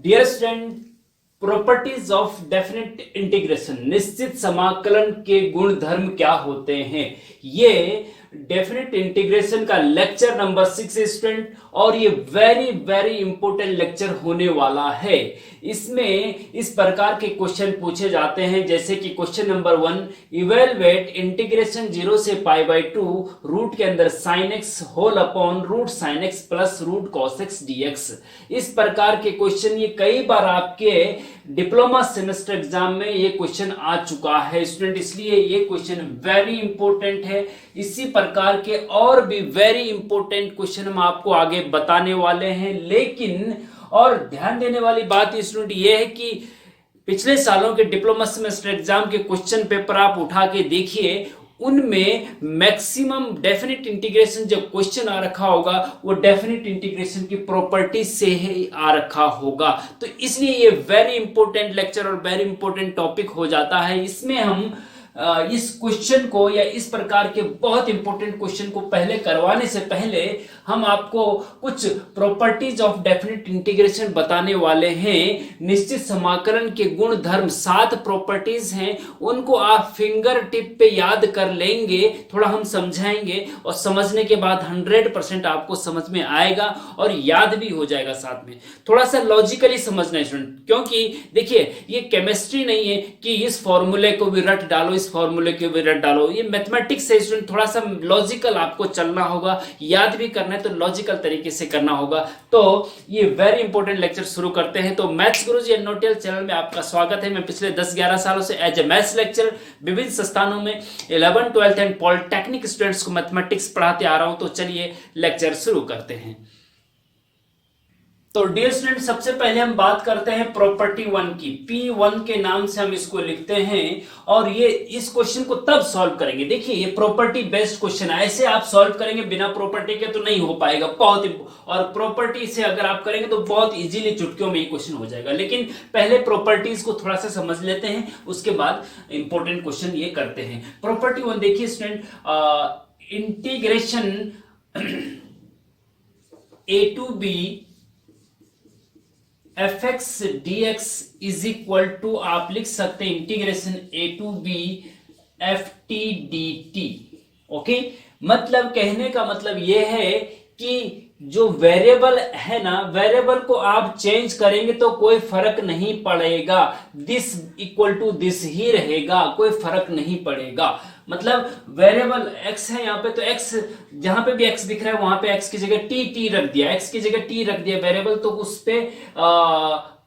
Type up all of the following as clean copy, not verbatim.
Dear student, properties of definite integration, निश्चित समाकलन के गुण धर्म क्या होते हैं, ये डेफिनेट इंटीग्रेशन का लेक्चर नंबर 6 स्टूडेंट, और ये वेरी वेरी इंपॉर्टेंट लेक्चर होने वाला है। इसमें इस प्रकार के क्वेश्चन पूछे जाते हैं, जैसे कि क्वेश्चन नंबर 1, इवेलुएट इंटीग्रेशन 0 से π/2 रूट के अंदर sin x whole upon root sin x plus root cos x dx। इस प्रकार के क्वेश्चन ये कई बार आपके डिप्लोमा सेमेस्टर एग्जाम में ये क्वेश्चन आ चुका है स्टूडेंट, इसलिए ये क्वेश्चन वेरी इंपॉर्टेंट है। इसी प्रकार के और भी वेरी इंपॉर्टेंट क्वेश्चन हम आपको आगे बताने वाले हैं, लेकिन और ध्यान देने वाली बात स्टूडेंट ये है कि पिछले सालों के डिप्लोमा सेमेस्टर एग्जाम के क्वेश्चन पेपर आप उठा के देखिए, उनमें मैक्सिमम डेफिनेट इंटीग्रेशन जो क्वेश्चन आ रखा होगा वो डेफिनेट इंटीग्रेशन की प्रॉपर्टी से ही आ रखा होगा। तो इसलिए ये वेरी इंपॉर्टेंट लेक्चर और वेरी इंपॉर्टेंट टॉपिक हो जाता है। इसमें हम इस क्वेश्चन को या इस प्रकार के बहुत इंपॉर्टेंट क्वेश्चन को पहले करवाने से पहले हम आपको कुछ प्रॉपर्टीज ऑफ डेफिनेट इंटीग्रेशन बताने वाले हैं। निश्चित समाकलन के गुण धर्म 7 प्रॉपर्टीज हैं, उनको आप फिंगर टिप पे याद कर लेंगे, थोड़ा हम समझाएंगे और समझने के बाद 100% आपको समझ में आएगा और याद भी हो जाएगा। साथ में थोड़ा सा लॉजिकली समझना है स्टूडेंट, क्योंकि देखिए ये केमिस्ट्री नहीं है कि इस फॉर्मूले को भी रट डालो, इस फॉर्मूले के भी रट डालो, ये मैथमेटिक्स है स्टूडेंट। थोड़ा सा लॉजिकल आपको चलना होगा, याद भी करना है तो लॉजिकल तरीके से करना होगा। तो ये वेरी इंपॉर्टेंट लेक्चर शुरू करते हैं। तो मैथ्स गुरुजी एनओटीएल चैनल में आपका स्वागत है। मैं पिछले 10-11 सालों से एज ए मैथ्स लेक्चर विभिन्न संस्थानों में 11th 12th and polytechnic students को मैथमेटिक्स पढ़ाते आ रहा हूं। तो चलिए लेक्चर शुरू करते हैं। तो डियर स्टूडेंट, सबसे पहले हम बात करते हैं प्रॉपर्टी 1 की। P1 के नाम से हम इसको लिखते हैं और ये इस क्वेश्चन को तब सॉल्व करेंगे। देखिए ये प्रॉपर्टी बेस्ड क्वेश्चन है, ऐसे आप सॉल्व करेंगे बिना प्रॉपर्टी के तो नहीं हो पाएगा बहुत, और प्रॉपर्टी से अगर आप करेंगे तो बहुत इजीली चुटकियों में ये क्वेश्चन हो जाएगा। लेकिन पहले प्रॉपर्टीज को थोड़ा सा समझ लेते हैं, उसके बाद इंपॉर्टेंट क्वेश्चन ये करते हैं। प्रॉपर्टी 1 देखिए student, integration a to b fx dx is equal to, आप लिख सकते हैं integration a to b ft dt। Okay, मतलब कहने का मतलब यह है कि जो वेरिएबल है ना, वेरिएबल को आप चेंज करेंगे तो कोई फर्क नहीं पड़ेगा, दिस इक्वल टू दिस ही रहेगा, कोई फर्क नहीं पड़ेगा। मतलब वेरिएबल x है यहाँ पे, तो x जहां पे भी x दिख रहा है वहां पे x की जगह t रख दिया, x की जगह t रख दिया वेरिएबल, तो उस पे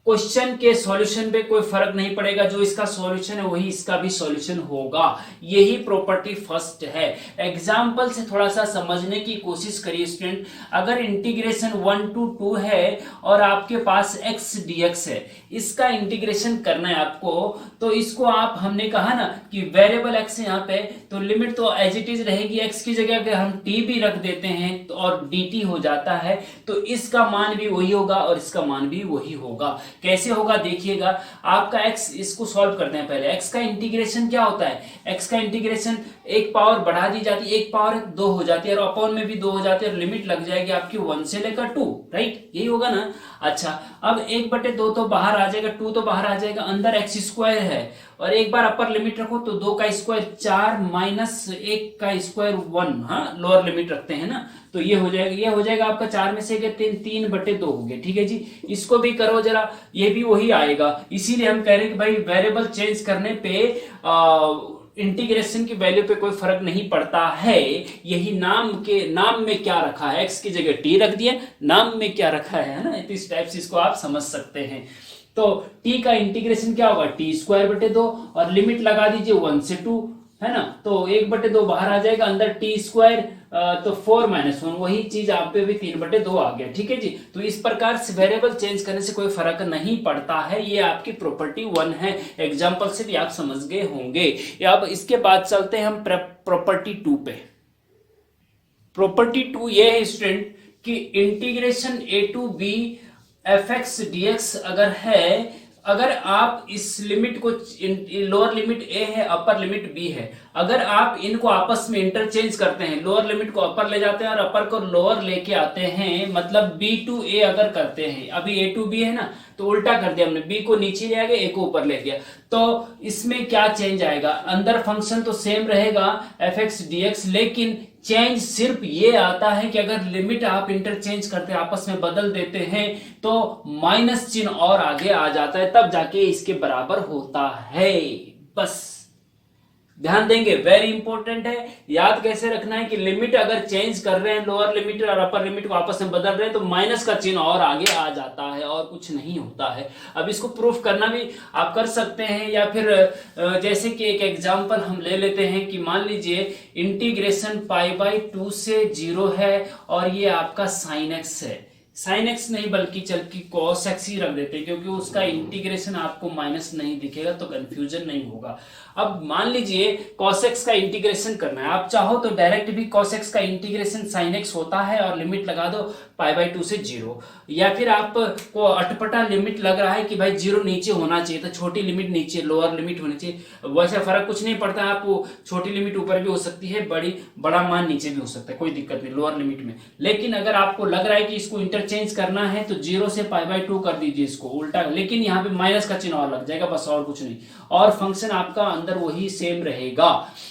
क्वेश्चन के सॉल्यूशन पे कोई फर्क नहीं पड़ेगा। जो इसका सॉल्यूशन है वही इसका भी सॉल्यूशन होगा। यही प्रॉपर्टी फर्स्ट है। एग्जांपल से थोड़ा सा समझने की कोशिश करिए स्टूडेंट। अगर इंटीग्रेशन 1 to 2 है और आपके पास x dx है, इसका इंटीग्रेशन करना है आपको, तो इसको आप, हमने कहा ना कि वेरिएबल x है यहाँ पे, तो लिमिट तो एज इट इज रहेगी, x की जगह अगर हम t भी रख देते हैं तो और dt हो जाता है, तो इसका मान भी वही होगा और इसका मान भी वही होगा। कैसे होगा देखिएगा, आपका x, इसको सॉल्व करते हैं पहले। x का इंटीग्रेशन क्या होता है, x का इंटीग्रेशन एक पावर बढ़ा दी जाती है, एक पावर 2 हो जाती है और अपॉन में भी 2 हो जाती है और लिमिट लग जाएगी आपकी 1 से लेकर 2, राइट, यही होगा ना। अच्छा, अब 1/2 तो बाहर आ जाएगा, 2 तो बाहर आ जाएगा, अंदर x स्क्वायर है और एक बार अपर लिमिट रखो तो 2 का स्क्वायर 4 माइनस 1 का स्क्वायर 1, हाँ लोअर लिमिट रखते हैं ना, तो ये हो जाएगा, ये हो जाएगा आपका 4 में से 3/2 हो गया। ठीक है जी, इसको भी करो जरा, ये भी वही आएगा। इसीलिए हम कह रहे हैं कि भाई वेरिएबल चेंज करने पे इंटीग्रेशन की वैल्यू पे कोई फर्क नहीं पड़ता है। यही नाम में क्या रखा है, x की जगह t रख दिया, नाम में क्या रखा है ना, इस टाइप से इसको आप समझ सकते हैं। तो t का इंटीग्रेशन क्या होगा, t²/2 और लिमिट लगा दीजिए 1 से 2, है ना, तो 1/2 बाहर आ जाएगा, अंदर t² तो 4 - 1, वही चीज आप पे भी 3/2 आ गया। ठीक है जी, तो इस प्रकार से वेरिएबल चेंज करने से कोई फर्क नहीं पड़ता है। ये आपकी प्रॉपर्टी 1 है। एग्जांपल से भी आप समझ गए होंगे। अब इसके बाद चलते हैं हम प्रॉपर्टी 2 पे। प्रॉपर्टी 2 ये है स्टूडेंट कि integration a to b fx dx अगर है, अगर आप इस लिमिट को, लोअर लिमिट ए है, अपर लिमिट बी है, अगर आप इनको आपस में इंटरचेंज करते हैं, लोअर लिमिट को अपर ले जाते हैं और अपर को लोअर लेके आते हैं, मतलब बी टू ए अगर करते हैं, अभी ए टू बी है ना, तो उल्टा कर दिया हमने, बी को नीचे ले आ गया, ए को ऊपर ले गया, तो इसमें क्या चेंज आएगा, अंदर फंक्शन तो सेम रहेगा एफ एक्स डी एक्स, लेकिन चेंज सिर्फ ये आता है कि अगर लिमिट आप इंटरचेंज करते हैं, आपस में बदल देते हैं, तो माइनस चिन्ह और आगे आ जाता है, तब जाके इसके बराबर होता है। बस ध्यान देंगे, वेरी इंपॉर्टेंट है। याद कैसे रखना है कि लिमिट अगर चेंज कर रहे हैं, लोअर लिमिट और अपर लिमिट को आपस में बदल रहे हैं, तो माइनस का चिन्ह और आगे आ जाता है और कुछ नहीं होता है। अब इसको प्रूफ करना भी आप कर सकते हैं, या फिर जैसे कि एक एग्जांपल हम ले लेते हैं कि मान लीजिए इंटीग्रेशन पाई बाई 2 से 0 है और ये आपका साइन एक्स है, साइन एक्स नहीं बल्कि चल की कॉस एक्स ही रख देते हैं, क्योंकि उसका इंटीग्रेशन आपको माइनस नहीं दिखेगा तो कंफ्यूजन नहीं होगा। अब मान लीजिए cos x का इंटीग्रेशन करना है, आप चाहो तो डायरेक्ट भी cos x का इंटीग्रेशन sin x होता है और लिमिट लगा दो पाई बाई 2 से 0, या फिर आपको अटपटा लिमिट लग रहा है कि भाई 0 नीचे होना चाहिए, तो छोटी लिमिट नीचे, लोअर लिमिट होनी चाहिए, वैसे फर्क कुछ नहीं पड़ता, आप छोटी लिमिट ऊपर भी हो सकती है, बड़ा मान नीचे भी हो सकता है, कोई दिक्कत नहीं लोअर लिमिट में। लेकिन अगर आपको लग रहा है कि इसको इंटरचेंज करना है तो 0 से पाई बाई 2 कर दीजिए इसको उल्टा, लेकिन यहाँ पे माइनस का चिन्ह और लग जाएगा, बस और कुछ नहीं, और फंक्शन आपका अंदर वही सेम रहेगा।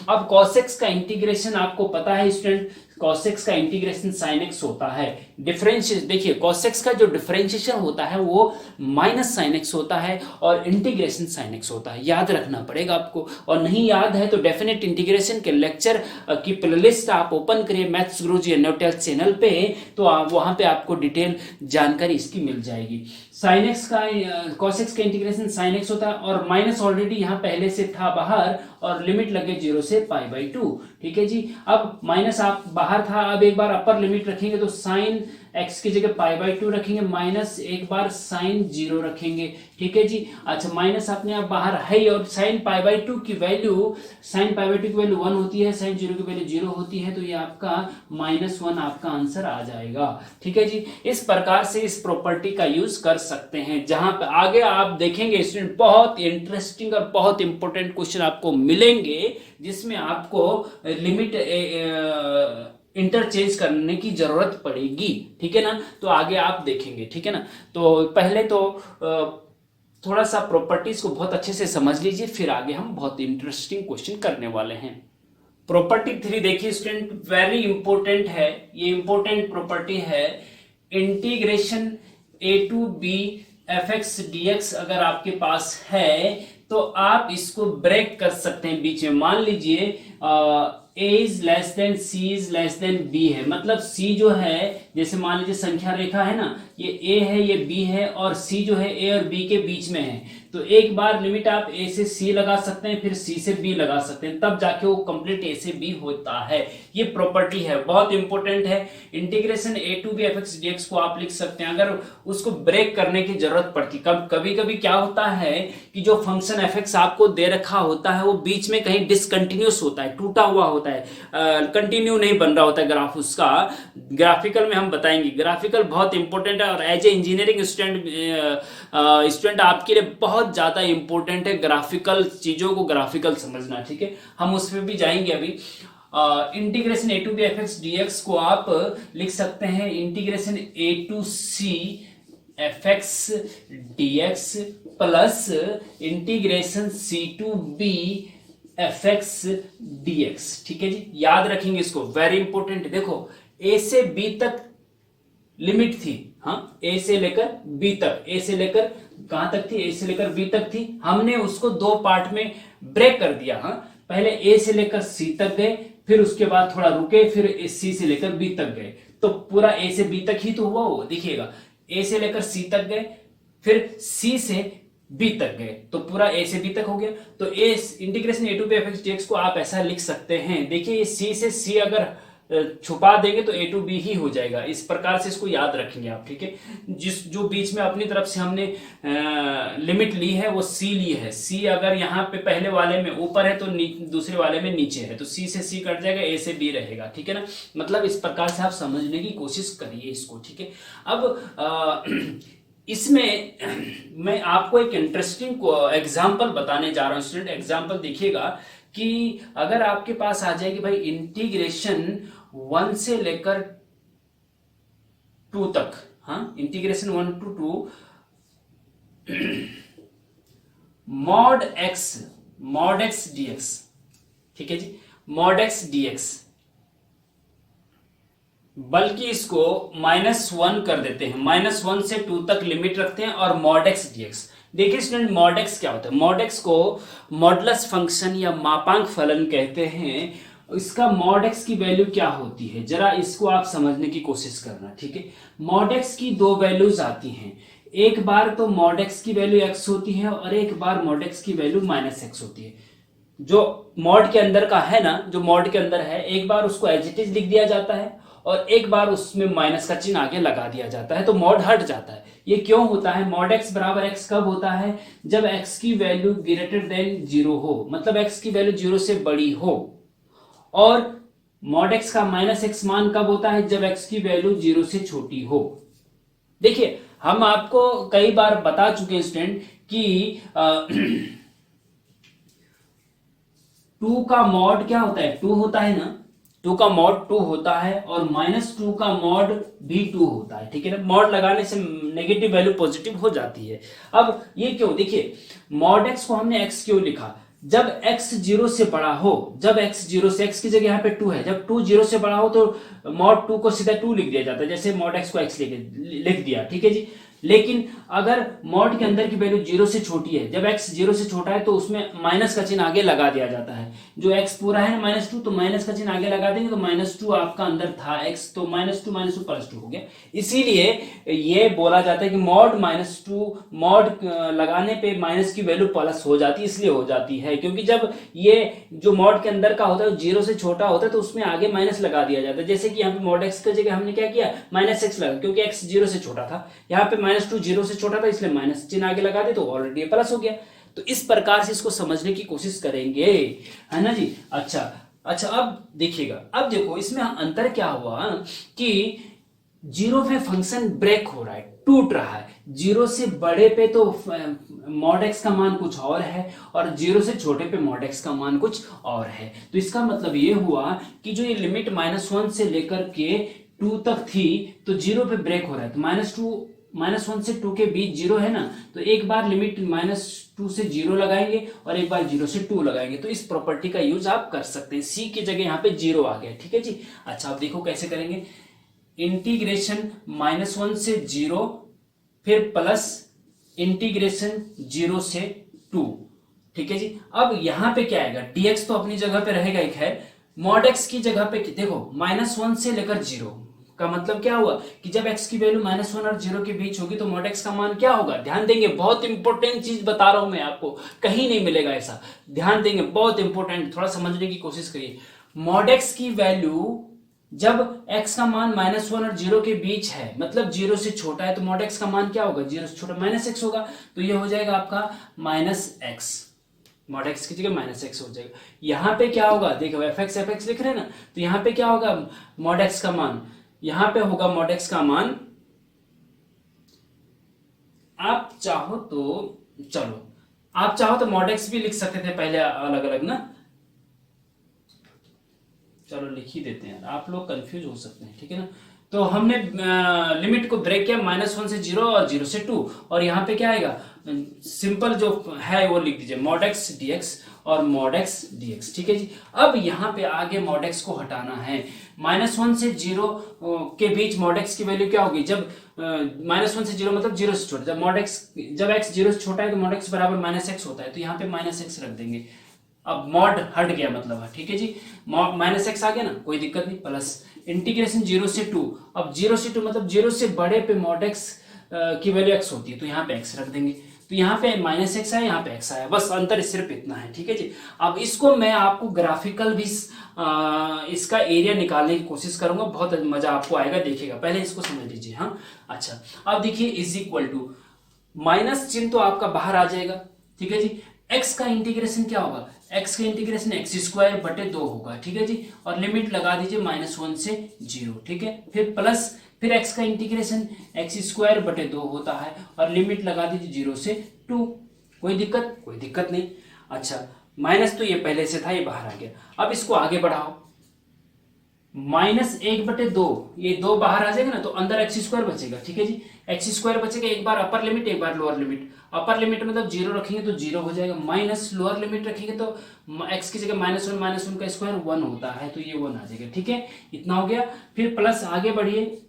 अब cos x का इंटीग्रेशन आपको पता है स्टूडेंट, cos x का इंटीग्रेशन sin x होता है, डिफरेंशिएशन देखिए cos x का जो डिफरेंशिएशन होता है वो माइनस sin x होता है और इंटीग्रेशन sin x होता है, याद रखना पड़ेगा आपको। और नहीं याद है तो डेफिनेट इंटीग्रेशन के लेक्चर की प्लेलिस्ट आप ओपन करिए मैथ्स गुरुजी न्यूटेल चैनल पे, तो वहां पे आपको डिटेल जानकारी इसकी मिल जाएगी। sin x का cos x का इंटीग्रेशन sin x होता है और माइनस ऑलरेडी यहाँ पहले से था बाहर और लिमिट लगे 0 से पाई बाई 2, ठीक है जी। अब माइनस आप बाहर था, अब एक बार अपर लिमिट रखेंगे तो साइन x की जगह पाई बाई 2 रखेंगे, माइनस एक बार साइन 0 रखेंगे, ठीक है जी। अच्छा माइनस अपने आप बाहर है और साइन पाई बाई 2 की वैल्यू, साइन पाई बाई 2 की वैल्यू 1 होती है, साइन 0 की वैल्यू 0 होती है, तो ये आपका -1 आपका आंसर आ जाएगा, ठीक है जी। इस प्रकार से इस प्रॉपर्टी का यूज कर सकते हैं, जहां पे आगे आप देखेंगे स्टूडेंट बहुत इंटरेस्टिंग और बहुत इंपॉर्टेंट क्वेश्चन आपको मिलेंगे, जिसमें आपको लिमिट इंटरचेंज करने की जरूरत पड़ेगी, ठीक है ना, तो आगे आप देखेंगे, ठीक है ना। तो पहले तो थोड़ा सा प्रॉपर्टीज को बहुत अच्छे से समझ लीजिए, फिर आगे हम बहुत इंटरेस्टिंग क्वेश्चन करने वाले हैं। प्रॉपर्टी 3 देखिए स्टूडेंट, वेरी इंपॉर्टेंट है, ये इंपॉर्टेंट प्रॉपर्टी है, integration a to b f x d x अगर आपके पास है तो आप इसको ब्रेक कर सकते हैं बीच में। मान लीजिए a is less than c is less than b है, मतलब c जो है, जैसे मान लीजिए संख्या रेखा है ना, ये a है ये b है और c जो है a और b के बीच में है, तो एक बार लिमिट आप a से c लगा सकते हैं, फिर c से b लगा सकते हैं, तब जाके वो कंप्लीट a से b होता है। ये प्रॉपर्टी है, बहुत इंपॉर्टेंट है। Integration a to b f x d x को आप लिख सकते हैं अगर उसको ब्रेक करने की जरूरत पड़ती। कभी कभी क्या होता है कि जो फंक्शन एफ एक्स आपको दे रखा होता है वो बीच में कहीं डिसकंटिन्यूस होता है, टूटा हुआ होता है, कंटिन्यू नहीं बन रहा होता है ग्राफ उसका। ग्राफिकल में हम बताएंगे, ग्राफिकल बहुत इंपॉर्टेंट है और एज ए इंजीनियरिंग स्टूडेंट आपके लिए बहुत ज्यादा इंपॉर्टेंट है ग्राफिकल चीजों को ग्राफिकल समझना, ठीक है, हम उस पर भी जाएंगे अभी। Integration a to b f x d x को आप लिख सकते हैं integration a to c f x d x plus integration c to b f x d x, ठीक है जी। याद रखेंगे इसको, वेरी इंपॉर्टेंट। देखो ए से बी तक लिमिट थी, हाँ, ए से लेकर बी तक, ए से लेकर कहां तक थी, ए से लेकर बी तक थी, हमने उसको दो पार्ट में ब्रेक कर दिया। हाँ, पहले ए से लेकर सी तक गए, फिर उसके बाद थोड़ा रुके, फिर सी से लेकर बी तक गए, तो पूरा ए से बी तक ही तो हुआ। वो देखिएगा, ए से लेकर सी तक गए, फिर सी से बी तक गए, तो पूरा ए से बी तक हो गया। तो a integration a to b f x d x को आप ऐसा लिख सकते हैं। देखिए सी से सी अगर छुपा देंगे तो ए टू बी ही हो जाएगा, इस प्रकार से इसको याद रखेंगे आप, ठीक है। जो बीच में अपनी तरफ से हमने लिमिट ली है वो सी ली है। सी अगर यहाँ पे पहले वाले में ऊपर है तो दूसरे वाले में नीचे है, तो सी से सी कट जाएगा, ए से बी रहेगा, ठीक है ना। मतलब इस प्रकार से आप समझने की कोशिश करिए इसको, ठीक है। अब इसमें मैं आपको एक इंटरेस्टिंग एग्जाम्पल बताने जा रहा हूं स्टूडेंट। एग्जाम्पल देखिएगा कि अगर आपके पास आ जाए कि भाई इंटीग्रेशन 1 से लेकर 2 तक, हाँ integration 1 to 2 mod x dx, ठीक है जी, मॉड एक्स डीएक्स, बल्कि इसको -1 कर देते हैं, -1 से 2 तक लिमिट रखते हैं और मॉड एक्स डीएक्स। देखिए स्टूडेंट मॉड एक्स क्या होता है, मॉड एक्स को मॉडुलस फंक्शन या मापांक फलन कहते हैं। इसका मॉड एक्स की वैल्यू क्या होती है, जरा इसको आप समझने की कोशिश करना, ठीक है। मॉड एक्स की दो वैल्यूज आती हैं, एक बार तो मॉड एक्स की वैल्यू x होती है और एक बार मॉड एक्स की वैल्यू -x होती है। जो मॉड के अंदर का है ना, जो मॉड के अंदर है, एक बार उसको एज इट इज लिख दिया जाता है और एक बार उसमें माइनस का चिन्ह आगे लगा दिया जाता है, तो मॉड हट जाता है। ये क्यों होता है, मॉड एक्स बराबर एक्स कब होता है, जब एक्स की वैल्यू ग्रेटर देन 0 हो, मतलब एक्स की वैल्यू 0 से बड़ी हो। और मॉड एक्स का -x मान कब होता है, जब एक्स की वैल्यू 0 से छोटी हो। देखिए हम आपको कई बार बता चुके हैं स्टूडेंट कि 2 का मॉड क्या होता है, 2 होता है ना, 2 का मॉड 2 होता है और -2 का मॉड भी 2 होता है, ठीक है ना। मॉड लगाने से नेगेटिव वैल्यू पॉजिटिव हो जाती है। अब ये क्यों, देखिए मॉड एक्स को हमने x क्यों लिखा, जब x 0 से बड़ा हो, जब x 0 से, x की जगह यहाँ पे 2 है, जब 2 0 से बड़ा हो तो मॉड 2 को सीधा 2 लिख दिया जाता है, जैसे मॉड x को x लिख दिया, ठीक है जी। लेकिन अगर मॉड के अंदर की वैल्यू 0 से छोटी है, जब x 0 से छोटा है तो उसमें माइनस का चिन्ह आगे लगा दिया जाता है। जो x पूरा है -2, तो माइनस का चिन्ह आगे लगा देंगे तो -2 आपका अंदर था x, तो -2 +2 हो गया। इसीलिए ये बोला जाता है कि मॉड -2, मॉड लगाने पे माइनस की वैल्यू प्लस हो जाती है, इसलिए हो जाती है क्योंकि जब ये जो मॉड के अंदर का होता है 0 से छोटा होता है तो उसमें आगे माइनस लगा दिया जाता है। जैसे कि यहाँ पे मॉड x की जगह हमने क्या किया, -x लगा, क्योंकि x 0 से छोटा था, यहाँ पे -2 0 से छोटा था इसलिए माइनस चिन्ह आगे लगा दे तो ऑलरेडी प्लस हो गया। तो इस प्रकार से इसको समझने की कोशिश करेंगे, है ना जी। अच्छा अब देखिएगा, अब देखो इसमें अंतर क्या हुआ कि 0 पे फंक्शन ब्रेक हो रहा है, टूट रहा है। 0 से बड़े पे तो मॉड एक्स का मान कुछ और है और 0 से छोटे पे मॉड एक्स का मान कुछ और है। तो इसका मतलब ये हुआ कि जो ये लिमिट -1 से लेकर के 2 तक थी तो 0 पे ब्रेक हो रहा है, तो -1 से 2 के बीच 0 है ना, तो एक बार लिमिट -2 से 0 लगाएंगे और एक बार 0 से 2 लगाएंगे। तो इस प्रॉपर्टी का यूज आप कर सकते हैं। सी की जगह यहाँ पे 0 आ गया, ठीक है जी। अच्छा आप देखो कैसे करेंगे, इंटीग्रेशन -1 से 0 फिर प्लस इंटीग्रेशन 0 से 2, ठीक है जी। अब यहां पे क्या आएगा, dx तो अपनी जगह पे रहेगा एक है, मॉड x की जगह पे देखो -1 से लेकर 0 का मतलब क्या हुआ कि जब x की वैल्यू -1 और 0 के बीच होगी तो मॉड x का मान क्या होगा, ध्यान देंगे, बहुत इंपॉर्टेंट चीज बता रहा हूं मैं आपको, कहीं नहीं मिलेगा ऐसा, ध्यान देंगे, बहुत इंपॉर्टेंट, थोड़ा समझने की कोशिश करिए। मॉड x की वैल्यू जब x का मान -1 और 0 के बीच है, मतलब 0 से छोटा है, तो मॉड x का मान क्या होगा, 0 से छोटा -x होगा, तो ये हो जाएगा आपका -x, मॉड x की जगह -x हो जाएगा। यहां पे क्या होगा, देखो fx लिख रहे हैं ना, तो यहां पे क्या होगा, मॉड x का मान यहां पे होगा, मॉड x का मान, आप चाहो तो चलो, आप चाहो तो मॉड x भी लिख सकते थे पहले अलग अलग ना, चलो लिख ही देते हैं, आप लोग कंफ्यूज हो सकते हैं, ठीक है ना। तो हमने लिमिट को ब्रेक किया -1 से 0 और 0 से 2, और यहाँ पे क्या आएगा, सिंपल जो है वो लिख दीजिए, मॉड x dx और मॉड x dx, ठीक है जी। अब यहाँ पे आगे मॉड x को हटाना है, -1 से 0 के बीच मॉड x की वैल्यू क्या होगी, जब -1 से 0 मतलब 0 से छोटा, जब x 0 से छोटा है तो मॉड x बराबर -x होता है, तो यहाँ पे -x रख देंगे। अब मॉड हट गया मतलब, ठीक है जी, -x आ गया ना, कोई दिक्कत नहीं, प्लस इंटीग्रेशन 0 से 2, अब 0 से 2 मतलब 0 से बड़े पे मॉड x की वैल्यू x होती है, तो यहाँ पे x रख देंगे, तो यहाँ पे -x आया, यहाँ पे x आया, बस अंतर सिर्फ इतना है, ठीक है जी। अब इसको मैं आपको ग्राफिकल भी इसका एरिया निकालने की कोशिश करूंगा, बहुत मजा आपको आएगा, देखिएगा, पहले इसको समझ लीजिए। हाँ अच्छा, अब देखिए इज इक्वल टू, माइनस चिन्ह तो आपका बाहर आ जाएगा, ठीक है जी। x का इंटीग्रेशन क्या होगा, x का इंटीग्रेशन x² बटे 2 होगा, ठीक है जी, और लिमिट लगा दीजिए -1 से 0, ठीक है, फिर प्लस फिर x का इंटीग्रेशन x² 2 होता है और लिमिट लगा दीजिए 0 से 2। कोई दिक्कत? कोई दिक्कत नहीं। अच्छा, माइनस तो ये पहले से था, ये बाहर आ गया। अब इसको आगे बढ़ाओ, -1/2, ये 2 बाहर आ जाएगा ना, तो अंदर x² बचेगा। ठीक है जी, x² बचेगा, एक बार अपर लिमिट एक बार लोअर लिमिट। अपर लिमिट मतलब 0 रखेंगे तो 0 हो जाएगा, माइनस लोअर लिमिट रखेंगे तो x की जगह -1 का स्क्वायर 1 होता है, तो ये 1 आ जाएगा। ठीक है, इतना हो गया। फिर प्लस आगे बढ़िए,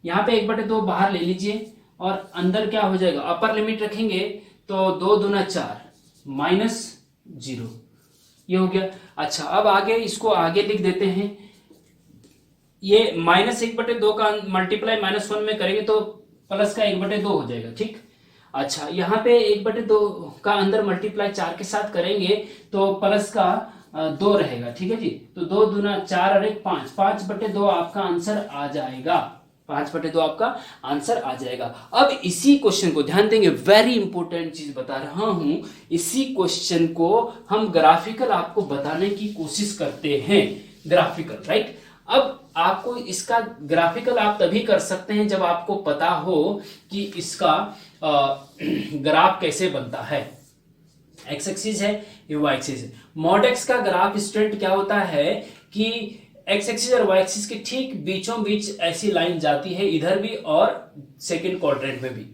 यहाँ पे 1/2 बाहर ले लीजिए और अंदर क्या हो जाएगा, अपर लिमिट रखेंगे तो 2 दूना 4 -0, ये हो गया। अच्छा, अब आगे इसको आगे लिख देते हैं, ये -1/2 का मल्टीप्लाई -1 में करेंगे तो प्लस का 1/2 हो जाएगा। ठीक, अच्छा, यहाँ पे 1/2 का अंदर मल्टीप्लाई 4 के साथ करेंगे तो प्लस का 2 रहेगा। ठीक है जी, तो 2 दूना 4 और 1 5, 5/2 आपका आंसर आ जाएगा। 5/2 आपका आंसर आ जाएगा। अब इसी क्वेश्चन को ध्यान देंगे, वेरी इंपॉर्टेंट चीज बता रहा हूं, इसी क्वेश्चन को हम ग्राफिकल आपको बताने की कोशिश करते हैं, ग्राफिकल, राइट। अब आपको इसका ग्राफिकल आप तभी कर सकते हैं जब आपको पता हो कि इसका ग्राफ कैसे बनता है। एक्स एक्सिस है, ये वाई एक्सिस है। मॉड एक्स का ग्राफ स्ट्रेट क्या होता है कि एक्स एक्सिस और वाई एक्सिस के ठीक बीचों बीच ऐसी लाइन जाती है, इधर भी और सेकंड क्वाड्रेंट में भी।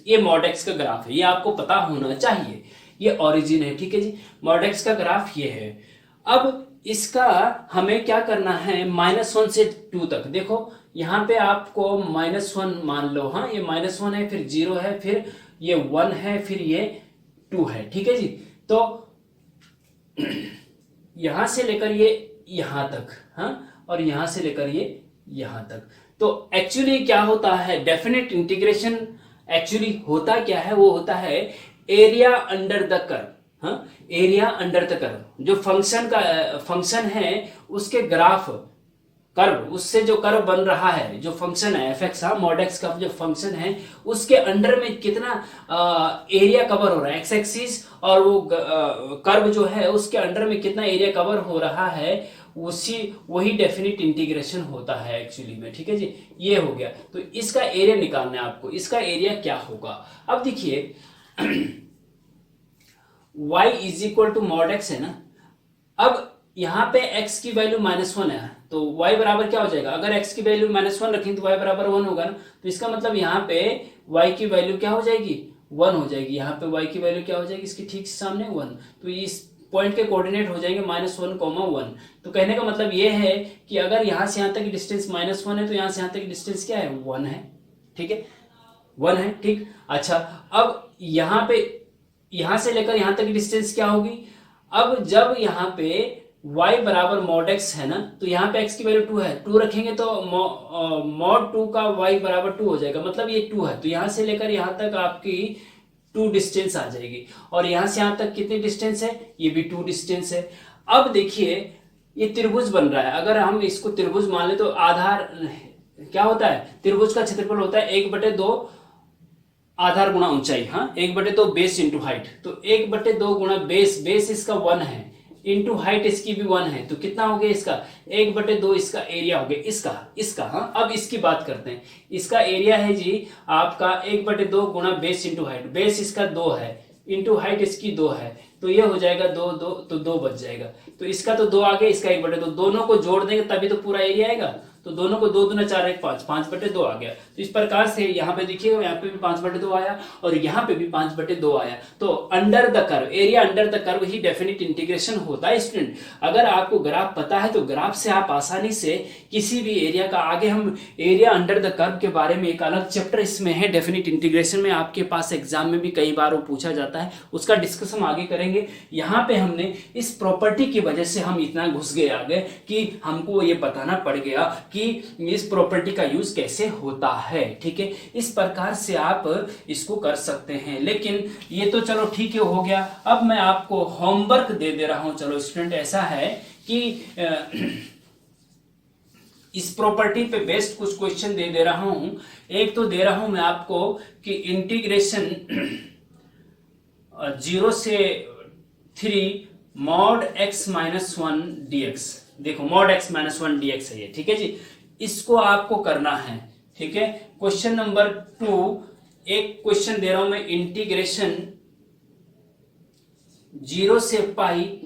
ये मॉड एक्स का ग्राफ है, ये आपको पता होना चाहिए। ये ओरिजिन है, ठीक है जी, मॉड एक्स का ग्राफ ये है। अब इसका हमें क्या करना है, -1 से 2 तक। देखो यहाँ पे आपको -1 मान लो, हाँ ये -1 है, फिर 0 है, फिर ये 1 है, फिर ये 2 है। ठीक है जी, तो यहां से लेकर ये यहां तक, हाँ, और यहां से लेकर ये यहां तक। तो एक्चुअली क्या होता है, डेफिनेट इंटीग्रेशन एक्चुअली होता क्या है, वो होता है एरिया अंडर द कर्व। हाँ, एरिया अंडर द कर्व, जो फंक्शन है उसके ग्राफ कर्व, उससे जो कर्व बन रहा है, जो फंक्शन है fx, हाँ मॉड एक्स का जो फंक्शन है, उसके अंडर में कितना एरिया कवर हो रहा है, एक्स एक्सिस और वो कर्व जो है उसके अंडर में कितना एरिया कवर हो रहा है, वही डेफिनिट इंटीग्रेशन होता है एक्चुअली में। ठीक है जी, ये हो गया। तो इसका एरिया निकालना है आपको, इसका एरिया क्या होगा। अब देखिए y = mod x है ना। अब यहां पे x की वैल्यू -1 है, तो y बराबर क्या हो जाएगा, अगर x की वैल्यू -1 रखें तो y बराबर 1 होगा ना। तो इसका मतलब यहाँ पे y की वैल्यू क्या हो जाएगी, 1 हो जाएगी। यहाँ पे y की वैल्यू क्या हो जाएगी, इसके ठीक सामने 1। तो इस पॉइंट के कोऑर्डिनेट हो जाएंगे -1, 1। तो कहने का मतलब ये है कि अगर यहां से यहां तक की डिस्टेंस -1 है तो यहां से यहां तक की डिस्टेंस क्या है, 1 है। ठीक है, 1 है। ठीक, अच्छा, अब यहां से लेकर यहां तक की डिस्टेंस क्या होगी। अब जब यहां पे y बराबर mod x है ना, तो यहाँ पे x की वैल्यू 2 है, 2 रखेंगे तो mod 2 का y बराबर 2 हो जाएगा, मतलब ये 2 है। तो यहां से लेकर यहां तक आपकी 2 डिस्टेंस आ जाएगी, और यहां से यहां तक कितनी डिस्टेंस है, ये भी 2 डिस्टेंस है। अब देखिए ये त्रिभुज बन रहा है, अगर हम इसको त्रिभुज मान ले तो आधार क्या होता है, त्रिभुज का क्षेत्रफल होता है 1/2 आधार गुणा ऊंचाई, हाँ 1/2 बेस इंटू हाइट। तो 1/2 गुणा बेस इसका 1 है, इंटू हाइट इसकी भी 1 है, तो कितना हो गया इसका 1/2 इसका एरिया हो गया इसका। हाँ, अब इसकी बात करते हैं। इसका एरिया है जी आपका 1/2 गुणा बेस इंटू हाइट। बेस इसका 2 है, इंटू हाइट इसकी 2 है, तो ये हो जाएगा 2 2, तो 2 बच जाएगा। तो इसका तो 2 आ गया, इसका 1/2, दोनों को जोड़ देंगे तभी तो पूरा एरिया आएगा। तो दोनों को 2 दूना 4 1 5, 5/2 आ गया। तो इस प्रकार से यहाँ पे देखिए, यहाँ पे भी 5/2 आया और यहाँ पे भी 5/2 आया। तो under the curve, area under the curve he definite integration होता है स्टूडेंट। अगर आपको ग्राफ पता है तो ग्राफ से आप आसानी से किसी भी एरिया का, आगे हम एरिया अंडर द कर्व के बारे में एक अलग चैप्टर इसमें है डेफिनिट इंटीग्रेशन में, आपके पास एग्जाम में भी कई बार वो पूछा जाता है, उसका डिस्कशन आगे करेंगे। यहाँ पे हमने इस प्रॉपर्टी की वजह से हम इतना घुस गए आगे कि हमको ये बताना पड़ गया कि इस प्रॉपर्टी का यूज कैसे होता है। ठीक है, इस प्रकार से आप इसको कर सकते हैं। लेकिन ये तो चलो ठीक है, हो गया। अब मैं आपको होमवर्क दे रहा हूं। चलो स्टूडेंट, ऐसा है कि इस प्रॉपर्टी पे बेस्ड कुछ क्वेश्चन दे रहा हूं। एक तो दे रहा हूं मैं आपको कि इंटीग्रेशन 0 से 3 mod x - 1 dx। देखो mod x - 1 dx है ये, ठीक है जी। इसको आपको करना है, ठीक है। क्वेश्चन नंबर 2, एक क्वेश्चन दे रहा हूं मैं, इंटीग्रेशन 0 से पाई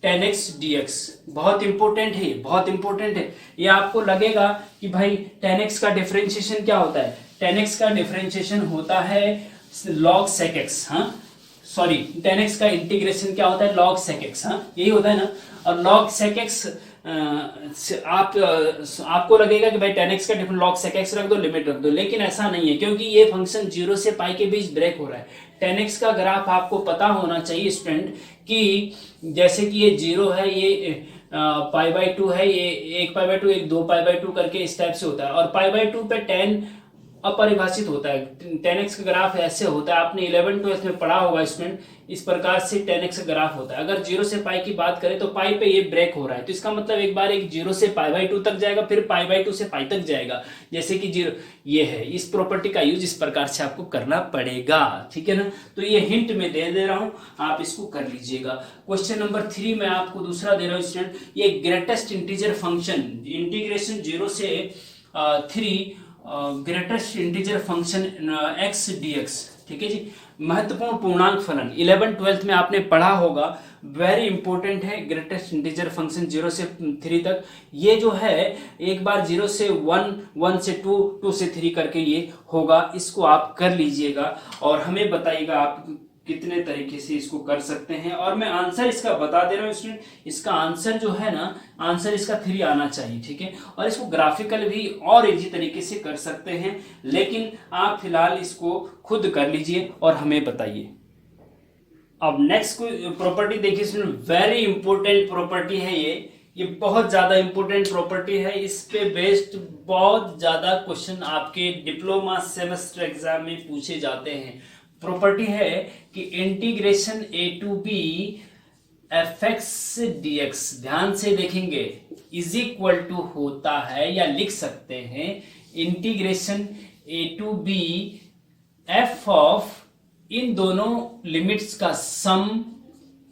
tan x dx। बहुत इंपॉर्टेंट है, बहुत इंपॉर्टेंट है। ये आपको लगेगा कि भाई tan x का डिफरेंशिएशन क्या होता है। tan x का डिफरेंशिएशन होता है log sec x। हाँ सॉरी, tan x का इंटीग्रेशन क्या होता है, log sec x। हाँ यही होता है ना। और log sec x आपको लगेगा कि भाई tan x का डिफरेंस log sec x रख दो, लिमिट रख दो, लेकिन ऐसा नहीं है, क्योंकि ये फंक्शन 0 से पाई के बीच ब्रेक हो रहा है। tan x का ग्राफ आपको पता होना चाहिए स्टूडेंट कि जैसे कि ये 0 है, ये π/2 है, ये 1π/2, एक 2π/2 करके इस टाइप से होता है। और π/2 पे tan अपरिभाषित होता है। tan x का ग्राफ ऐसे होता है, आपने 11th-12th में पढ़ा होगा स्टूडेंट, इस प्रकार से tan x का ग्राफ होता है। अगर 0 से पाई की बात करें तो पाई पे ये ब्रेक हो रहा है, तो इसका मतलब एक बार एक 0 से π/2 तक जाएगा, फिर π/2 से पाई तक जाएगा, जैसे कि 0 ये है। इस प्रॉपर्टी का यूज इस प्रकार से आपको करना पड़ेगा, ठीक है ना। तो ये हिंट में दे रहा हूं, आप इसको कर लीजिएगा। क्वेश्चन नंबर 3 में आपको दूसरा दे रहा हूं स्टूडेंट, ये ग्रेटेस्ट इंटीजर फंक्शन, इंटीग्रेशन 0 से 3 greatest integer function x dx, ठीक है जी। महत्वपूर्ण पूर्णांक फलन 11th-12th में आपने पढ़ा होगा, वेरी इंपॉर्टेंट है। ग्रेटेस्ट इंटीजर फंक्शन 0 से 3 तक, ये जो है एक बार 0 से 1, 1 से 2, 2 से 3 करके ये होगा। इसको आप कर लीजिएगा और हमें बताइएगा आप कितने तरीके से इसको कर सकते हैं। और मैं आंसर इसका बता दे रहा हूँ स्टूडेंट, इसका आंसर जो है ना, आंसर इसका 3 आना चाहिए, ठीक है। और इसको ग्राफिकल भी और इजी तरीके से कर सकते हैं, लेकिन आप फिलहाल इसको खुद कर लीजिए और हमें बताइए। अब नेक्स्ट प्रॉपर्टी देखिए स्टूडेंट, वेरी इंपॉर्टेंट प्रॉपर्टी है ये बहुत ज्यादा इंपॉर्टेंट प्रॉपर्टी है। इस पे बेस्ड बहुत ज्यादा क्वेश्चन आपके डिप्लोमा सेमेस्टर एग्जाम में पूछे जाते हैं। प्रॉपर्टी है कि integration a to b fx dx, ध्यान से देखेंगे, इज इक्वल टू होता है या लिख सकते हैं integration a to b f of, इन दोनों लिमिट्स का सम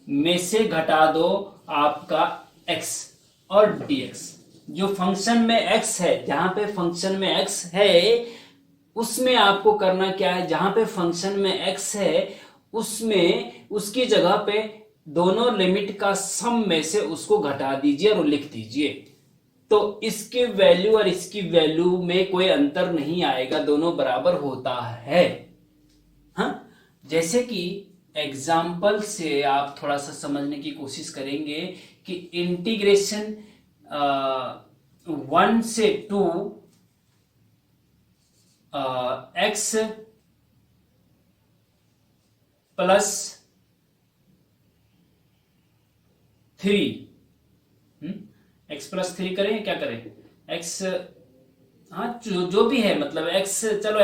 में से घटा दो आपका x और dx। जो फंक्शन में x है, जहां पे फंक्शन में x है उसमें आपको करना क्या है, जहां पे फंक्शन में x है उसमें उसकी जगह पे दोनों लिमिट का सम में से उसको घटा दीजिए और लिख दीजिए। तो इसके वैल्यू और इसकी वैल्यू में कोई अंतर नहीं आएगा, दोनों बराबर होता है। हाँ, जैसे कि एग्जाम्पल से आप थोड़ा सा समझने की कोशिश करेंगे कि इंटीग्रेशन 1 से 2 x प्लस 3, x प्लस 3 करें, क्या करें, x, हाँ जो भी है, मतलब x, चलो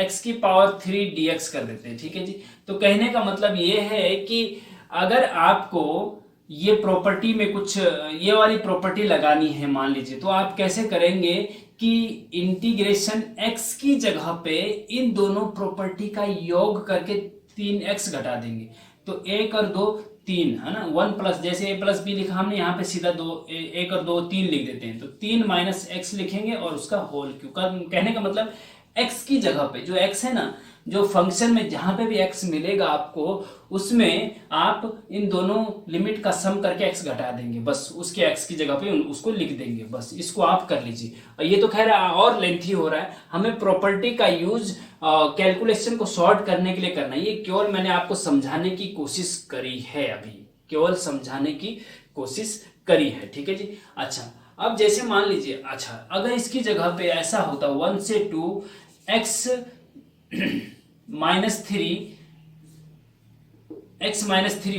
x की पावर 3 dx कर देते हैं, ठीक है जी। तो कहने का मतलब ये है कि अगर आपको ये प्रॉपर्टी में कुछ ये वाली प्रॉपर्टी लगानी है मान लीजिए, तो आप कैसे करेंगे कि इंटीग्रेशन x की जगह पे इन दोनों प्रॉपर्टी का योग करके 3x घटा देंगे। तो 1 और 2 3 है ना, 1 प्लस, जैसे a प्लस बी लिखा हमने, यहाँ पे सीधा 1 और 2 3 लिख देते हैं। तो 3 माइनस x लिखेंगे और उसका होल क्यूब। कहने का मतलब x की जगह पे जो x है ना, जो फंक्शन में जहां पे भी x मिलेगा आपको, उसमें आप इन दोनों लिमिट का सम करके x घटा देंगे, बस उसके x की जगह पे उसको लिख देंगे। बस इसको आप कर लीजिए। और ये तो खैर और लेंथी हो रहा है, हमें प्रॉपर्टी का यूज कैलकुलेशन को सॉर्ट करने के लिए करना है। ये केवल मैंने आपको समझाने की कोशिश करी है, अभी केवल समझाने की कोशिश करी है, ठीक है जी। अच्छा, अब जैसे मान लीजिए, अच्छा अगर इसकी जगह पे ऐसा होता 1 से 2 x माइनस 3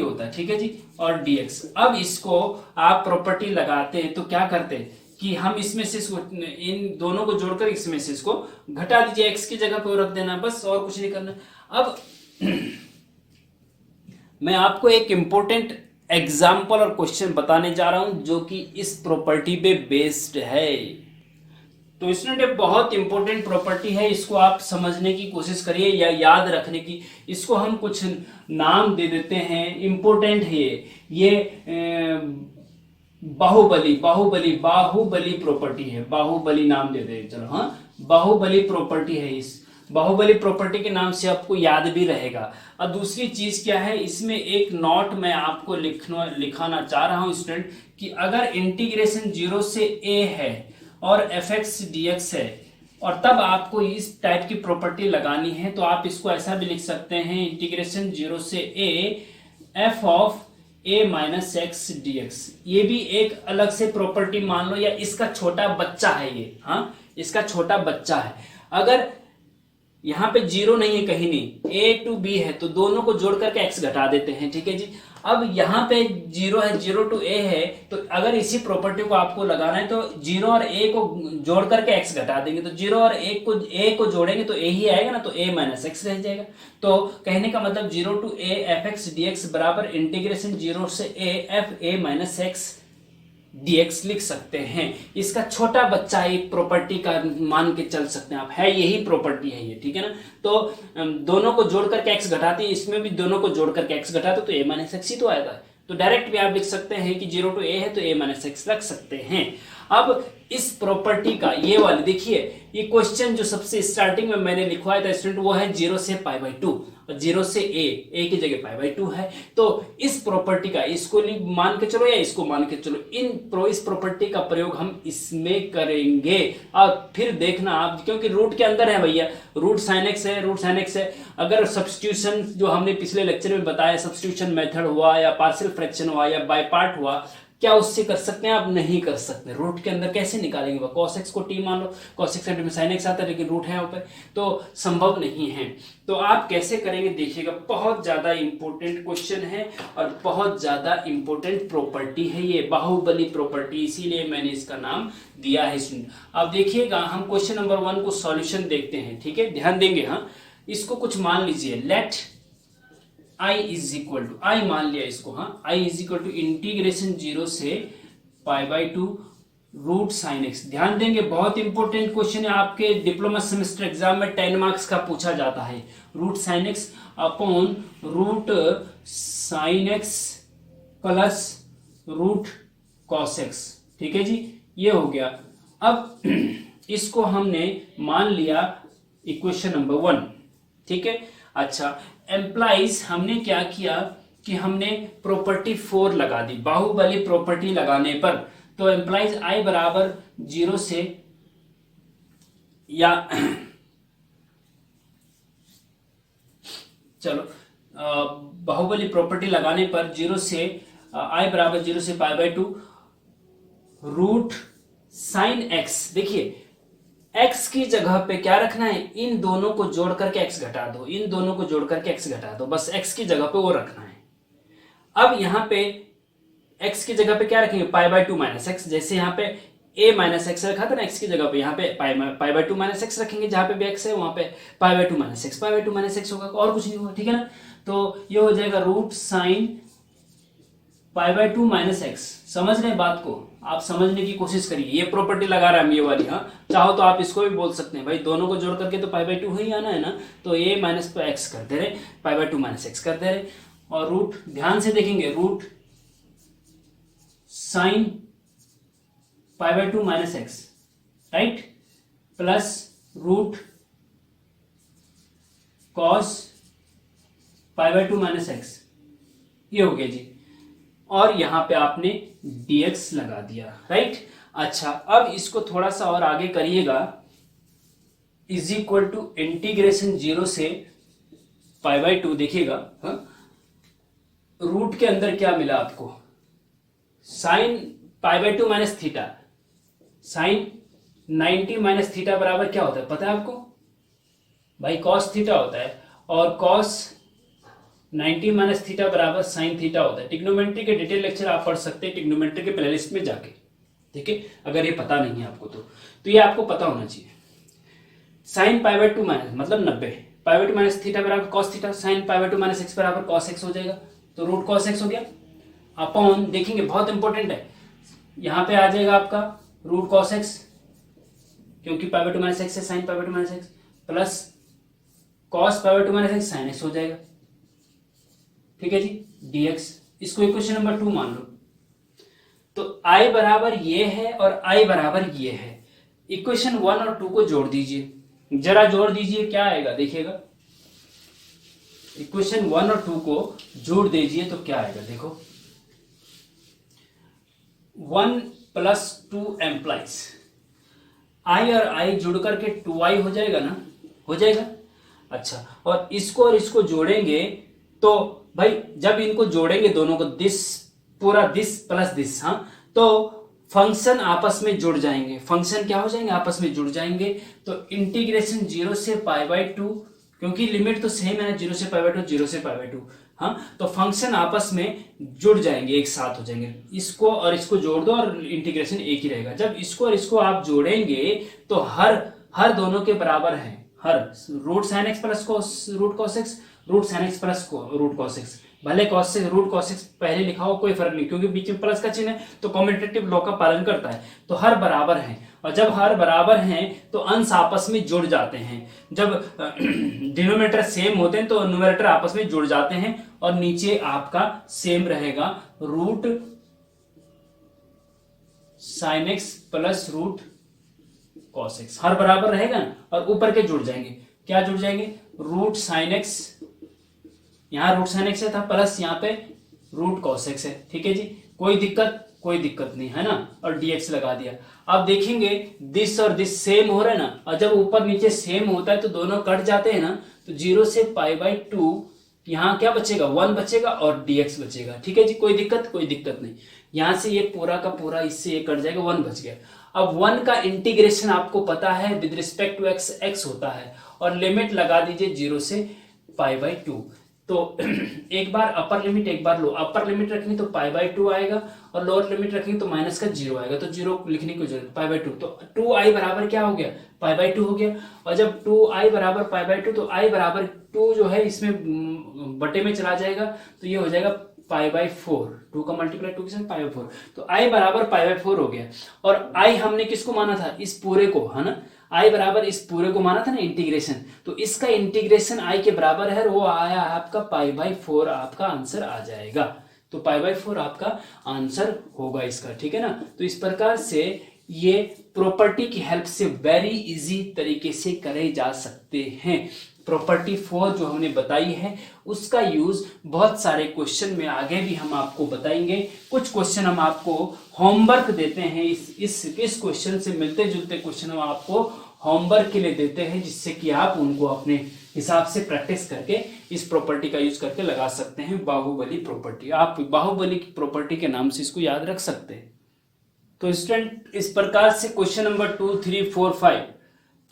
होता है, ठीक है जी, और dx। अब इसको आप प्रॉपर्टी लगाते हैं तो क्या करते हैं कि हम इसमें से इन दोनों को जोड़कर इसमें से इसको घटा दीजिए, x की जगह पे रख देना, बस और कुछ नहीं करना। अब मैं आपको एक इंपॉर्टेंट एग्जाम्पल और क्वेश्चन बताने जा रहा हूं जो कि इस प्रॉपर्टी पे बेस्ड है। तो स्टूडेंट बहुत इंपॉर्टेंट प्रॉपर्टी है, इसको आप समझने की कोशिश करिए या याद रखने की। इसको हम कुछ नाम दे देते हैं, इंपॉर्टेंट है ये बाहुबली बाहुबली बाहुबली प्रॉपर्टी है, बाहुबली नाम दे दे चलो। हाँ, बाहुबली प्रॉपर्टी है, इस बाहुबली प्रॉपर्टी के नाम से आपको याद भी रहेगा। और दूसरी चीज क्या है, इसमें एक नोट मैं आपको लिखाना चाह रहा हूं स्टूडेंट, कि अगर इंटीग्रेशन 0 से a है और fx dx है और तब आपको इस टाइप की प्रॉपर्टी लगानी है, तो आप इसको ऐसा भी लिख सकते हैं, इंटीग्रेशन 0 से a f of a minus x d x. ये भी एक अलग से प्रॉपर्टी मान लो, या इसका छोटा बच्चा है ये। हाँ, इसका छोटा बच्चा है। अगर यहाँ पे जीरो नहीं है, कहीं नहीं, ए टू बी है, तो दोनों को जोड़ करके एक्स घटा देते हैं, ठीक है जी। अब यहाँ पे जीरो है, जीरो टू ए है, तो अगर इसी प्रॉपर्टी को आपको लगाना है तो जीरो और ए को जोड़ करके एक्स घटा देंगे, तो जीरो और ए को जोड़ेंगे तो ए ही आएगा ना, तो ए माइनस एक्स रह जाएगा। तो कहने का मतलब zero to a f x d x बराबर इंटीग्रेशन जीरो से a f a minus x dx लिख सकते हैं। इसका छोटा बच्चा एक प्रॉपर्टी का मान के चल सकते हैं आप, है यही प्रॉपर्टी है ये, ठीक है ना। तो दोनों को जोड़ करके x घटाते हैं, इसमें भी दोनों को जोड़ करके x घटाते तो a माइनस एक्स ही तो आएगा। तो डायरेक्ट भी आप लिख सकते हैं कि 0 टू a है तो a माइनस एक्स रख सकते हैं। अब इस प्रॉपर्टी का ये वाली देखिए, ये क्वेश्चन जो सबसे स्टार्टिंग में मैंने लिखवाया था स्टूडेंट, वो है 0 से पाई बाई 2 और 0 से a की जगह पाई बाई 2 है। तो इस प्रॉपर्टी का इसको मान के चलो या इसको मान के चलो, इस प्रॉपर्टी का प्रयोग हम इसमें करेंगे। और फिर देखना आप, क्योंकि रूट के अंदर है भैया, रूट साइन एक्स है, रूट साइन एक्स है। अगर सब्स्टिट्यूशन जो हमने पिछले लेक्चर में बताया, सब्स्टिट्यूशन मेथड हुआ या पार्शियल फ्रैक्शन हुआ या बाय पार्ट हुआ, क्या उससे कर सकते हैं आप? नहीं कर सकते। रूट के अंदर कैसे निकालेंगे? cos x को t मान लो, cos x में sin x आता है, लेकिन रूट है यहाँ पे, तो संभव नहीं है। तो आप कैसे करेंगे देखिएगा, बहुत ज्यादा इंपॉर्टेंट क्वेश्चन है और बहुत ज्यादा इंपॉर्टेंट प्रॉपर्टी है ये, बाहुबली प्रॉपर्टी, इसीलिए मैंने इसका नाम दिया है स्टूडेंट। अब देखिएगा, हम क्वेश्चन नंबर 1 को सॉल्यूशन देखते हैं, ठीक है, ध्यान देंगे। हाँ, इसको कुछ मान लीजिए, let i is equal to, I मान लिया इसको, हाँ, i is equal to integration 0 से pi by 2 root sine x. ध्यान देंगे, बहुत इंपॉर्टेंट क्वेश्चन है, आपके डिप्लोमा सेमेस्टर एग्जाम में 10 मार्क्स का पूछा जाता है। Root sine x upon root sine x plus root cos x, ठीक है जी, ये हो गया। अब इसको हमने मान लिया इक्वेशन नंबर 1, ठीक है। अच्छा, एम्प्लाइज हमने क्या किया कि हमने प्रॉपर्टी 4 लगा दी, बाहुबली प्रॉपर्टी लगाने पर। तो एम्प्लाइज आई बराबर 0 से, या चलो बाहुबली प्रॉपर्टी लगाने पर 0 से आई बराबर 0 से pi by 2 root sine x. देखिए, x की जगह पे क्या रखना है, इन दोनों को जोड़ करके x घटा दो, इन दोनों को जोड़ करके x घटा दो, बस x की जगह पे वो रखना है। अब यहाँ पे x की जगह पे क्या रखेंगे, पाई बाई 2 माइनस एक्स। जैसे यहाँ पे a माइनस एक्स रखा था ना x की जगह पे, यहाँ पे पाई बाई 2 माइनस एक्स रखेंगे, जहाँ पे भी x है वहां पे पाई by 2 minus x, pi by 2 minus x होगा, और कुछ नहीं होगा, ठीक है ना। तो ये हो जाएगा root sine pi by 2 minus x. समझ रहे हैं बात को? आप समझने की कोशिश करिए, ये प्रॉपर्टी लगा रहा है ये वाली। हाँ, चाहो तो आप इसको भी बोल सकते हैं, भाई दोनों को जोड़ करके तो पाई बाई 2 ही आना है ना, तो ए माइनस एक्स कर दे रहे, पाई बाई 2 माइनस एक्स कर दे रहे, और रूट ध्यान से देखेंगे, root sine pi by 2 minus x, right, plus root cos pi by 2 minus x, ये हो गया जी। और यहां पे आपने dx लगा दिया, राइट। अच्छा, अब इसको थोड़ा सा और आगे करिएगा, इज इक्वल टू इंटीग्रेशन 0 से पाई बाई 2, देखिएगा। हाँ, रूट के अंदर क्या मिला आपको, sine pi by 2 minus theta, sine 90 minus theta बराबर क्या होता है पता है आपको भाई, कॉस थीटा होता है, और कॉस 90 माइनस थीटा बराबर साइन थीटा होता है। ट्रिग्नोमेट्री के डिटेल लेक्चर आप पढ़ सकते हैं ट्रिग्नोमेट्री के प्लेलिस्ट में जाके, ठीक है, अगर ये पता नहीं है आपको तो ये आपको पता होना चाहिए। साइन पाई बाई 2 माइनस मतलब 90, पाई बाई 2 माइनस थीटा बराबर cos theta, sign pi by 2 minus x बराबर कॉस एक्स हो जाएगा, तो रूट कॉस एक्स हो गया। अपॉन देखेंगे, बहुत इंपॉर्टेंट है, यहाँ पे आ जाएगा आपका रूट कॉस एक्स, क्योंकि पाई बाई 2 माइनस एक्स है, sign pi by 2 minus x, plus cos pi by 2 minus x sine x हो जाएगा, ठीक है जी, dx। इसको इक्वेशन नंबर 2 मान लो। तो I बराबर ये है और I बराबर ये है। इक्वेशन 1 और 2 को जोड़ दीजिए, जरा जोड़ दीजिए, क्या आएगा देखिएगा। इक्वेशन 1 और 2 को जोड़ दीजिए तो क्या आएगा देखो। 1 प्लस 2 एम्प्लाइज I और I जुड़ करके 2I हो जाएगा ना, हो जाएगा। अच्छा, और इसको जोड़ेंगे तो भाई जब इनको जोड़ेंगे दोनों को, दिस पूरा दिस प्लस दिस, हाँ, तो फंक्शन आपस में जुड़ जाएंगे। फंक्शन क्या हो जाएंगे, आपस में जुड़ जाएंगे। तो इंटीग्रेशन 0 से π/2, क्योंकि लिमिट तो सेम है ना, 0 से π/2, 0 से π/2, हाँ, तो फंक्शन आपस में जुड़ जाएंगे, एक साथ हो जाएंगे। इसको और इसको जोड़ दो और इंटीग्रेशन एक ही रहेगा। जब इसको और इसको आप जोड़ेंगे तो हर दोनों के बराबर है, हर root sine x plus root cos x, root sine x plus root cos x, भले कॉस से रूट कॉस एक्स पहले लिखा हो कोई फर्क नहीं, क्योंकि बीच में प्लस का चिन्ह है तो कम्यूटेटिव लॉ का पालन करता है। तो हर बराबर है, और जब हर बराबर हैं तो अंश आपस में जुड़ जाते हैं। जब डिनोमिनेटर सेम होते हैं तो न्यूमरेटर आपस में जुड़ जाते हैं, और नीचे आपका सेम रहेगा root sine x plus root cos x, हर बराबर रहेगा ना, और ऊपर के जुड़ जाएंगे। क्या जुड़ जाएंगे, रूट साइन एक्स, यहां रूट साइन एक्स था, प्लस यहाँ पे रूट कॉस एक्स है। ठीक है जी, कोई दिक्कत नहीं है ना, और dx लगा दिया। अब देखेंगे दिस और दिस सेम हो रहा है ना, और जब ऊपर नीचे सेम होता है तो दोनों कट जाते हैं ना, तो 0 से π/2 यहाँ क्या बचेगा, 1 बचेगा और dx बचेगा। ठीक है जी, कोई दिक्कत नहीं। यहां से ये पूरा का पूरा इससे ये कट जाएगा, 1 बच गया। अब 1 का इंटीग्रेशन आपको पता है विद रिस्पेक्ट टू x होता है, और लिमिट लगा दीजिए 0 से π/2। तो एक बार अपर लिमिट एक बार लो, अपर लिमिट रखनी तो π/2 आएगा, और लोअर लिमिट रखनी तो माइनस का 0 आएगा, तो 0 लिखने की जरूरत, π/2। तो 2i बराबर क्या हो गया, π/2 हो गया। और जब 2i बराबर π/2, तो i बराबर 2 जो है इसमें बटे में चला जाएगा, तो ये हो जाएगा π/4, 2 का मल्टीप्लाई 2 के साथ π/4, तो i बराबर π/4 हो गया। और i हमने किसको माना था, इस पूरे को, है ना, i बराबर इस पूरे को माना था ना इंटीग्रेशन, तो इसका इंटीग्रेशन i के बराबर है, और वो आया आपका π/4, आपका आंसर आ जाएगा। तो π/4 आपका आंसर होगा इसका। ठीक है ना, तो इस प्रकार से ये प्रॉपर्टी की हेल्प से वेरी इजी तरीके से करे जा सकते हैं। प्रॉपर्टी 4 जो हमने बताई है उसका यूज बहुत सारे क्वेश्चन में आगे भी हम आपको बताएंगे। कुछ क्वेश्चन हम आपको होमवर्क देते हैं, इस क्वेश्चन से मिलते जुलते क्वेश्चन हम आपको होमवर्क के लिए देते हैं, जिससे कि आप उनको अपने हिसाब से प्रैक्टिस करके इस प्रॉपर्टी का यूज करके लगा सकते हैं। बाहुबली प्रॉपर्टी, आप बाहुबली की प्रॉपर्टी के नाम से इसको याद रख सकते हैं। तो स्टूडेंट इस प्रकार से क्वेश्चन नंबर 2, 3, 4, 5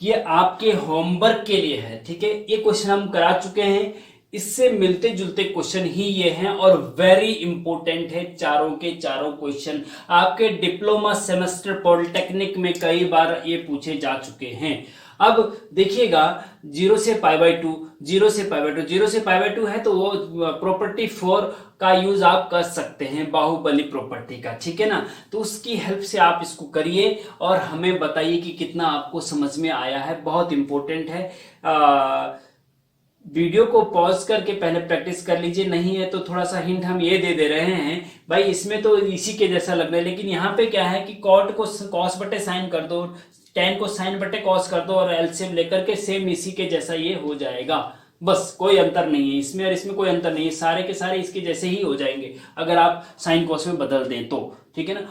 ये आपके होमवर्क के लिए है। ठीक है, ये क्वेश्चन हम करा चुके हैं, इससे मिलते जुलते क्वेश्चन ही ये हैं, और वेरी इंपॉर्टेंट है चारों के चारों क्वेश्चन। आपके डिप्लोमा सेमेस्टर पॉलिटेक्निक में कई बार ये पूछे जा चुके हैं। अब देखिएगा 0 से π/2, 0 से π/2, 0 से π/2 है, तो वो प्रॉपर्टी 4 का यूज आप कर सकते हैं, बाहुबली प्रॉपर्टी का। ठीक है ना, तो उसकी हेल्प से आप इसको करिए और हमें बताइए कि कितना आपको समझ में आया है। बहुत इंपॉर्टेंट है। वीडियो को पॉज करके पहले प्रैक्टिस कर लीजिए, नहीं है तो थोड़ा सा हिंट हम ये दे रहे हैं भाई, इसमें तो इसी के जैसा लग रहा है, लेकिन यहाँ पे क्या है कि कॉट को कॉस बटे साइन कर दो, tan को साइन बटे कॉस कर दो, और एलसीएम लेकर के सेम इसी के जैसा ये हो जाएगा। बस कोई अंतर नहीं है इसमें, और इसमें कोई अंतर नहीं है, सारे के सारे इसके जैसे ही हो जाएंगे अगर आप साइन कॉस में बदल दें तो। ठीक है ना,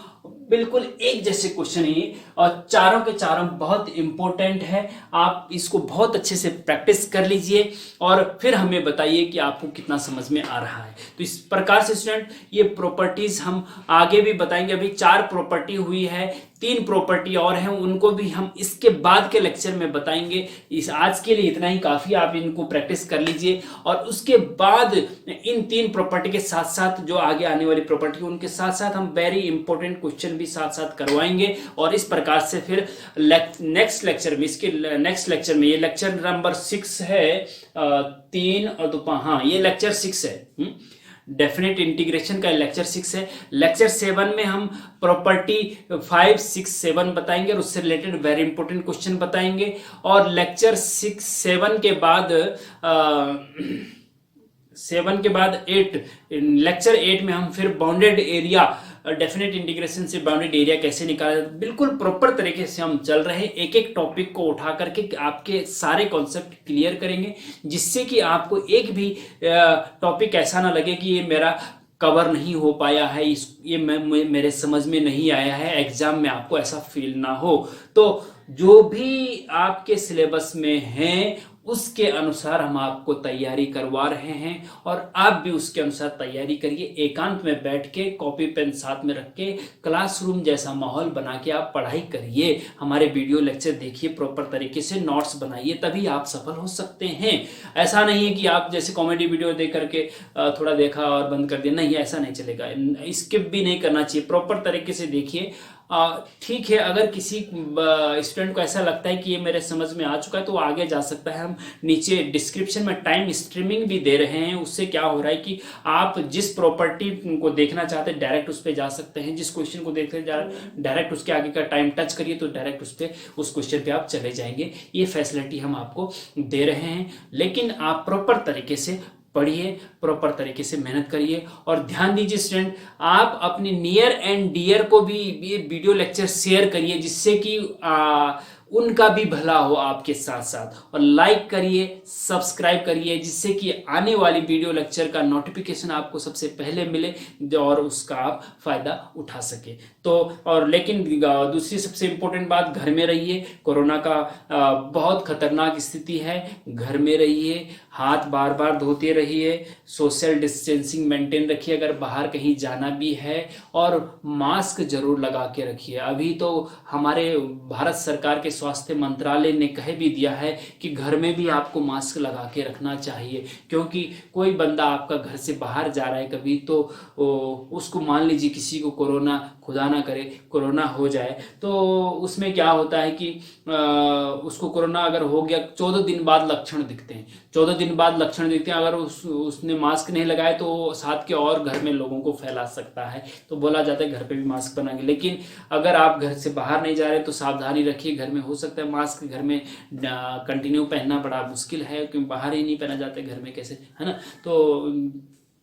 बिल्कुल एक जैसे क्वेश्चन ही, और चारों के चारों बहुत इंपॉर्टेंट है। आप इसको बहुत अच्छे से प्रैक्टिस कर लीजिए और फिर हमें बताइए कि आपको कितना समझ में आ रहा है। तो इस प्रकार से स्टूडेंट ये प्रॉपर्टीज हम आगे भी बताएंगे। अभी 4 प्रॉपर्टी हुई है, 3 प्रॉपर्टी और हैं, उनको भी हम इसके बाद के लेक्चर में बताएंगे। इस आज के लिए इतना ही काफी, आप इनको प्रैक्टिस कर लीजिए, और उसके बाद इन 3 प्रॉपर्टी के साथ साथ जो आगे आने वाली प्रॉपर्टी उनके साथ साथ हम वेरी इंपॉर्टेंट क्वेश्चन भी साथ साथ करवाएंगे। और इस प्रकार से फिर नेक्स्ट लेक्चर में, इसके नेक्स्ट लेक्चर में, ये लेक्चर नंबर 6 है, 3 और 2, हाँ ये लेक्चर 6 है, डेफिनेट इंटीग्रेशन का लेक्चर 6 है। लेक्चर 7 में हम प्रॉपर्टी 5, 6, 7 बताएंगे और उससे रिलेटेड वेरी इंपॉर्टेंट क्वेश्चन बताएंगे। और लेक्चर 6, 7 के बाद 7 के बाद 8, लेक्चर 8 में हम फिर बाउंडेड एरिया डेफिनेट इंटीग्रेशन से बाउंडेड एरिया कैसे निकाला, बिल्कुल प्रॉपर तरीके से हम चल रहे हैं। एक एक टॉपिक को उठा करके आपके सारे कॉन्सेप्ट क्लियर करेंगे, जिससे कि आपको एक भी टॉपिक ऐसा ना लगे कि ये मेरा कवर नहीं हो पाया है, ये मेरे समझ में नहीं आया है, एग्जाम में आपको ऐसा फील ना हो। तो जो भी आपके सिलेबस में है उसके अनुसार हम आपको तैयारी करवा रहे हैं, और आप भी उसके अनुसार तैयारी करिए। एकांत में बैठ के कॉपी पेन साथ में रख के क्लासरूम जैसा माहौल बना के आप पढ़ाई करिए, हमारे वीडियो लेक्चर देखिए, प्रॉपर तरीके से नोट्स बनाइए, तभी आप सफल हो सकते हैं। ऐसा नहीं है कि आप जैसे कॉमेडी वीडियो देख करके थोड़ा देखा और बंद कर दिया, नहीं, ऐसा नहीं चलेगा। स्किप भी नहीं करना चाहिए, प्रॉपर तरीके से देखिए। ठीक है, अगर किसी स्टूडेंट को ऐसा लगता है कि ये मेरे समझ में आ चुका है तो वो आगे जा सकता है। हम नीचे डिस्क्रिप्शन में टाइम स्ट्रीमिंग भी दे रहे हैं, उससे क्या हो रहा है कि आप जिस प्रॉपर्टी को देखना चाहते हैं डायरेक्ट उस पर जा सकते हैं, जिस क्वेश्चन को देखते हैं डायरेक्ट उसके आगे का टाइम टच करिए तो डायरेक्ट उस क्वेश्चन पे आप चले जाएंगे। ये फैसिलिटी हम आपको दे रहे हैं, लेकिन आप प्रॉपर तरीके से पढ़िए, प्रॉपर तरीके से मेहनत करिए। और ध्यान दीजिए स्टूडेंट, आप अपने नियर एंड डियर को भी ये वीडियो लेक्चर शेयर करिए, जिससे कि उनका भी भला हो आपके साथ साथ। और लाइक करिए, सब्सक्राइब करिए, जिससे कि आने वाली वीडियो लेक्चर का नोटिफिकेशन आपको सबसे पहले मिले और उसका आप फायदा उठा सके। तो और लेकिन दूसरी सबसे इंपॉर्टेंट बात, घर में रहिए। कोरोना का बहुत खतरनाक स्थिति है, घर में रहिए, हाथ बार बार धोते रहिए, सोशल डिस्टेंसिंग मेंटेन रखिए अगर बाहर कहीं जाना भी है, और मास्क जरूर लगा के रखिए। अभी तो हमारे भारत सरकार के स्वास्थ्य मंत्रालय ने कह भी दिया है कि घर में भी आपको मास्क लगा के रखना चाहिए, क्योंकि कोई बंदा आपका घर से बाहर जा रहा है कभी, तो उसको मान लीजिए किसी को कोरोना, खुदा ना करे कोरोना हो जाए, तो उसमें क्या होता है कि उसको कोरोना अगर हो गया 14 दिन बाद लक्षण दिखते हैं, 14 दिन बाद लक्षण दिखते हैं। अगर उसने मास्क नहीं लगाया तो साथ के और घर में लोगों को फैला सकता है, तो बोला जाता है घर पे भी मास्क बनाएंगे। लेकिन अगर आप घर से बाहर नहीं जा रहे तो सावधानी रखिए, घर में हो सकता है मास्क घर में कंटिन्यू पहनना बड़ा मुश्किल है, क्योंकि बाहर ही नहीं पहना जाता घर में कैसे, है ना। तो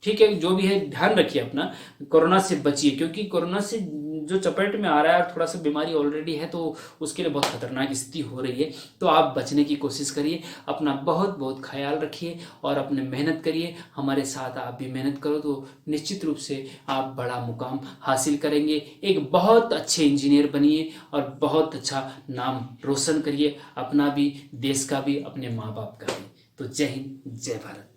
ठीक है, जो भी है ध्यान रखिए अपना, कोरोना से बचिए, क्योंकि कोरोना से जो चपेट में आ रहा है और थोड़ा सा बीमारी ऑलरेडी है तो उसके लिए बहुत खतरनाक स्थिति हो रही है। तो आप बचने की कोशिश करिए, अपना बहुत बहुत ख्याल रखिए और अपने मेहनत करिए। हमारे साथ आप भी मेहनत करो तो निश्चित रूप से आप बड़ा मुकाम हासिल करेंगे, एक बहुत अच्छे इंजीनियर बनिए और बहुत अच्छा नाम रोशन करिए, अपना भी, देश का भी, अपने माँ बाप का भी। तो जय हिंद, जय भारत।